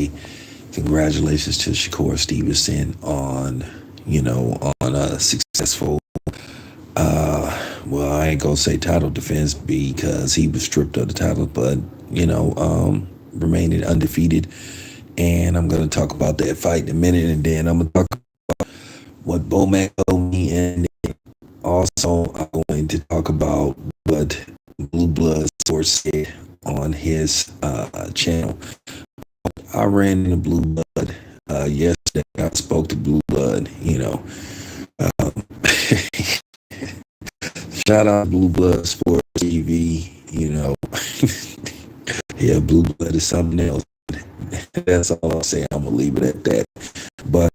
say congratulations to Shakur Stevenson on, on a successful, well, I ain't gonna say title defense because he was stripped of the title, but, remaining undefeated. And I'm gonna talk about that fight in a minute, and then I'm gonna talk what Bomac told me, and also I'm going to talk about what Blue Blood Source said on his channel. I ran into Blue Blood yesterday. I spoke to Blue Blood, Um, shout out Blue Blood Sports TV, yeah, Blue Blood is something else. That's all I'll say. I'm gonna leave it at that. But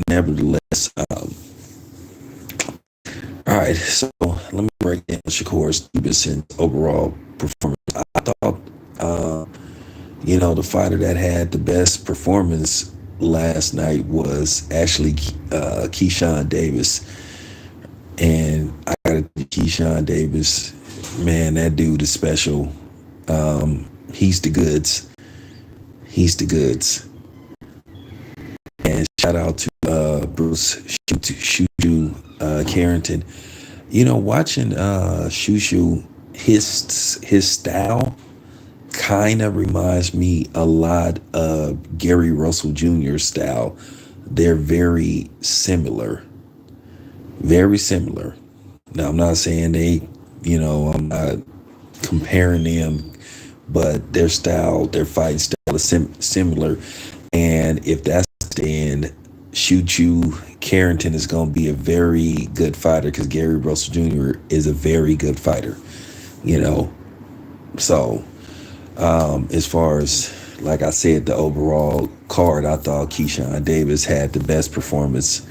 nevertheless, all right. So let me break down Shakur Stevenson's overall performance. I thought, the fighter that had the best performance last night was actually Keyshawn Davis, and I got to Keyshawn Davis. Man, that dude is special. He's the goods. He's the goods. And shout out to Bruce Shushu Carrington. Watching Shushu, his style kind of reminds me a lot of Gary Russell Jr.'s style. They're very similar. Very similar. Now, I'm not saying I'm not comparing them, but their style, their fighting style is similar. And if that's the end, Shuchu Carrington is going to be a very good fighter because Gary Russell Jr. is a very good fighter, So, as far as, like I said, the overall card, I thought Keyshawn Davis had the best performance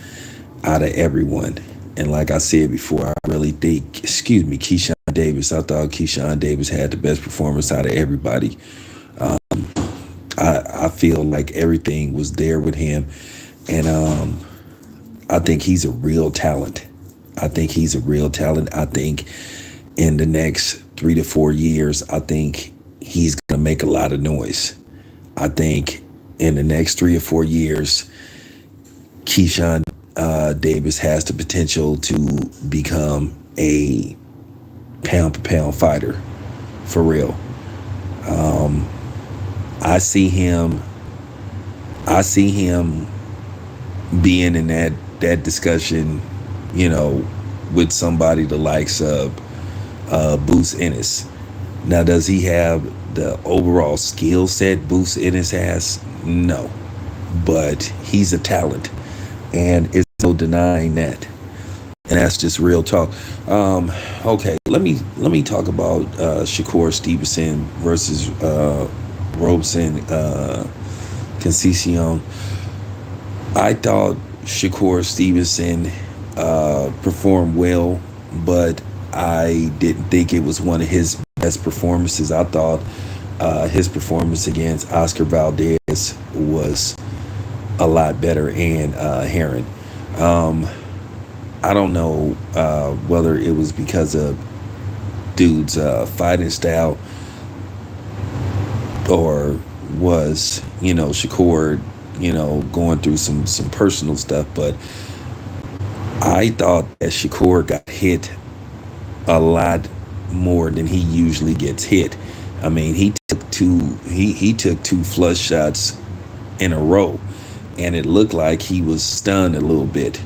out of everyone. And like I said before, I really think, Keyshawn Davis, I thought Keyshawn Davis had the best performance out of everybody. I feel like everything was there with him. And I think he's a real talent. I think in the next 3 to 4 years, I think he's going to make a lot of noise. I think in the next 3 or 4 years, Keyshawn Davis has the potential to become a pound for pound fighter, for real. I see him being in that discussion, with somebody the likes of Boots Ennis. Now, does he have the overall skill set Boots Ennis has? No, but he's a talent, and it's no denying that. And that's just real talk. Okay, let me talk about Shakur Stevenson versus Robeson Conceição. I thought Shakur Stevenson performed well, but I didn't think it was one of his best performances. I thought his performance against Oscar Valdez was a lot better, and Heron. I don't know whether it was because of dude's fighting style or was, Shakur, going through some personal stuff, but I thought that Shakur got hit a lot more than he usually gets hit. I mean, he took two flush shots in a row, and it looked like he was stunned a little bit,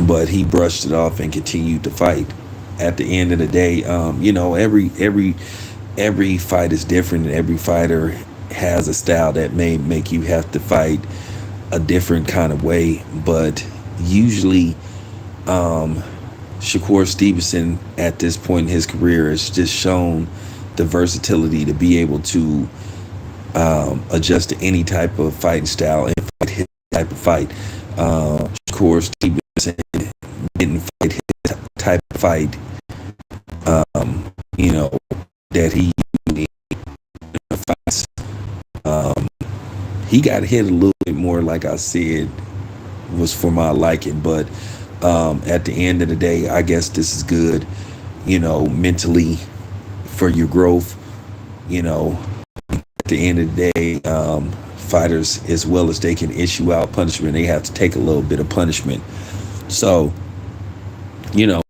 but he brushed it off and continued to fight. At the end of the day, every fight is different, and every fighter has a style that may make you have to fight a different kind of way. But usually, Shakur Stevenson at this point in his career has just shown the versatility to be able to adjust to any type of fighting style and fight his type of fight. Shakur Stevenson didn't fight his type of fight, that he usually fights. He got hit a little bit more, like I said, was for my liking, but at the end of the day, I guess this is good, mentally for your growth, at the end of the day, fighters, as well as they can issue out punishment, they have to take a little bit of punishment. So, you know,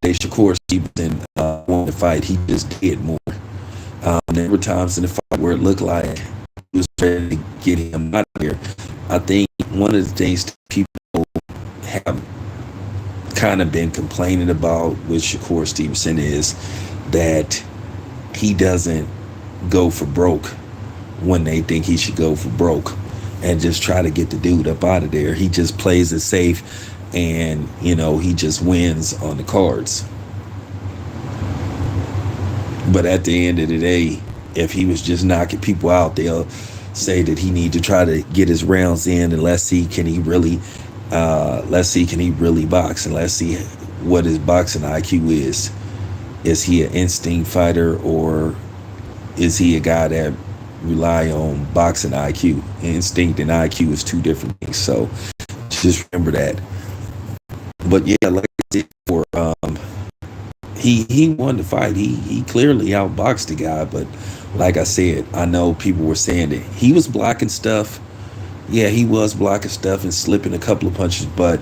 Shakur Stevenson won the fight. He just did more. There were times in the fight where it looked like he was ready to get him out of here. I think one of the things that people have kind of been complaining about with Shakur Stevenson is that he doesn't go for broke when they think he should go for broke and just try to get the dude up out of there. He just plays it safe, and he just wins on the cards. But at the end of the day, if he was just knocking people out, they'll say that he need to try to get his rounds in, and let's see can he really box, and let's see what his boxing IQ is. Is he an instinct fighter, or is he a guy that rely on boxing IQ? Instinct and IQ is two different things, so just remember that. But yeah, like I said before, he won the fight. He clearly outboxed the guy, but like I said, I know people were saying that he was blocking stuff. Yeah, he was blocking stuff and slipping a couple of punches, but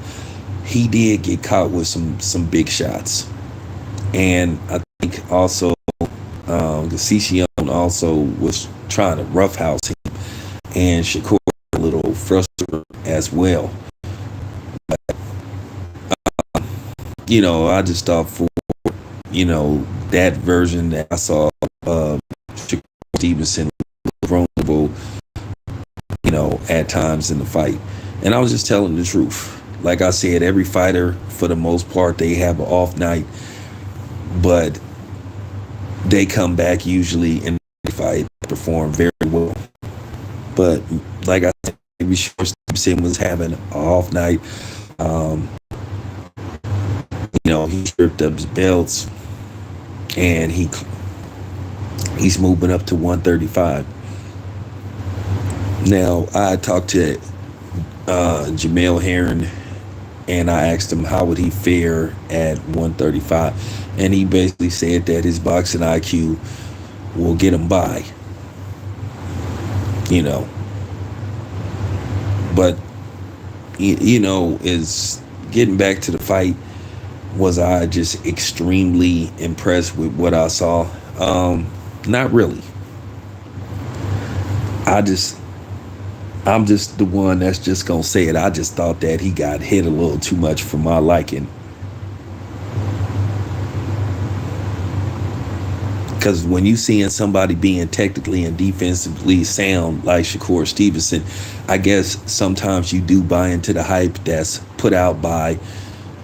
he did get caught with some big shots. And I think also Cicion also was trying to roughhouse him, and Shakur a little frustrated as well. But, I just thought for that version that I saw of Shakur Stevenson vulnerable, at times in the fight. And I was just telling the truth. Like I said, every fighter, for the most part, they have an off night, but they come back usually in the fight, perform very well. But like I said, maybe Stevenson was having an off night. He stripped up his belts, and he's moving up to 135. Now, I talked to Jamel Herring, and I asked him how would he fare at 135, and he basically said that his boxing IQ will get him by. But is getting back to the fight. Was I just extremely impressed with what I saw? Not really. I'm just the one that's just gonna say it. I just thought that he got hit a little too much for my liking. Because when you seeing somebody being technically and defensively sound like Shakur Stevenson, I guess sometimes you do buy into the hype that's put out by,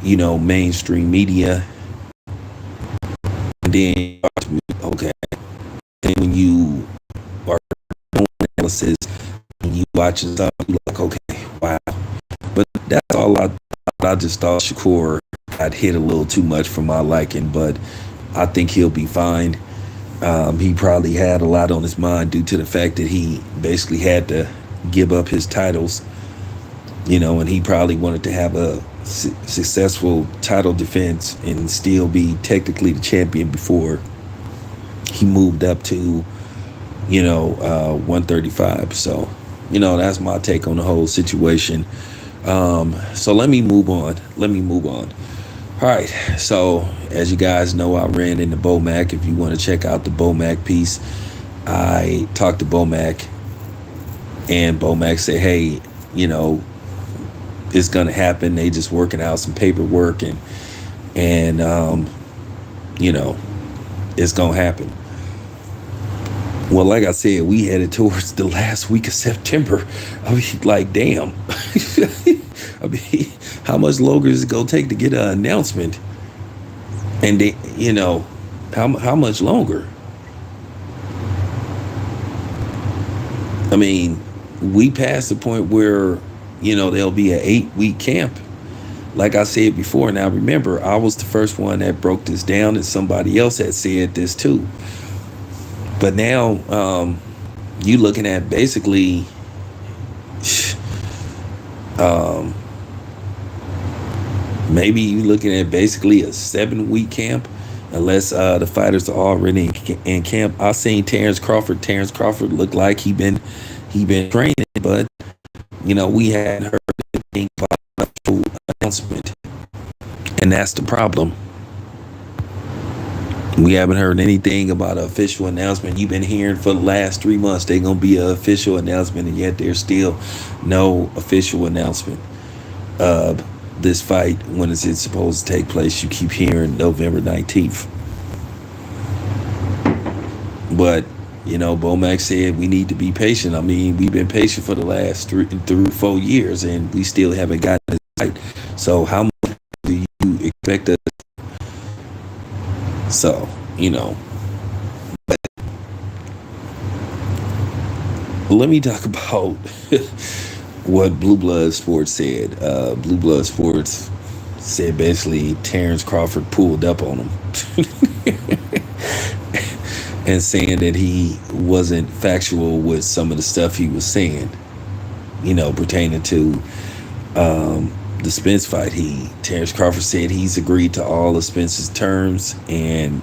mainstream media. And then, okay, and when you are doing analysis, and you watching stuff, you like, okay, wow. But that's all I just thought Shakur got hit a little too much for my liking, but I think he'll be fine. He probably had a lot on his mind due to the fact that he basically had to give up his titles, and he probably wanted to have a successful title defense and still be technically the champion before he moved up to, 135. So, that's my take on the whole situation. So let me move on. All right, so as you guys know, I ran into Bo Mack. If you want to check out the Bo Mack piece, I talked to Bo Mack, and Bo Mack said, hey, it's going to happen. They just working out some paperwork, and it's going to happen. Well, like I said, we headed towards the last week of September. I mean, like, damn. I mean, how much longer is it going to take to get an announcement? And they, how much longer? I mean, we passed the point where, there'll be an 8-week camp. Like I said before, now remember, I was the first one that broke this down, and somebody else had said this too. But now, you looking at basically, maybe you looking at basically a 7-week camp, unless the fighters are already in camp. I seen Terrence Crawford. Terrence Crawford looked like he been training, but we hadn't heard anything about a full announcement, and that's the problem. We haven't heard anything about an official announcement. You've been hearing for the last 3 months they're gonna be an official announcement, and yet there's still no official announcement of this fight. When is it supposed to take place? You keep hearing November 19th. But Bomac said we need to be patient. I mean, we've been patient for the last 3 through 4 years, and we still haven't gotten this fight. So how much do you expect us? So but let me talk about what Blue Blood Sports said. Blue Blood Sports said basically Terrence Crawford pulled up on him and saying that he wasn't factual with some of the stuff he was saying, pertaining to the Spence fight. Terrence Crawford said he's agreed to all of Spence's terms, and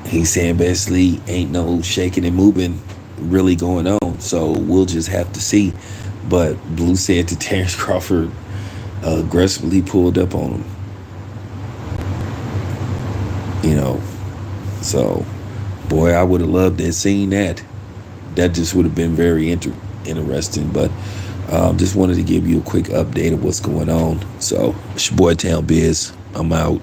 he's saying basically ain't no shaking and moving really going on. So we'll just have to see. But Blue said that Terrence Crawford aggressively pulled up on him. So boy, I would have loved to have seen that. That just would have been very interesting. But just wanted to give you a quick update of what's going on. So it's your boy Town Biz. I'm out.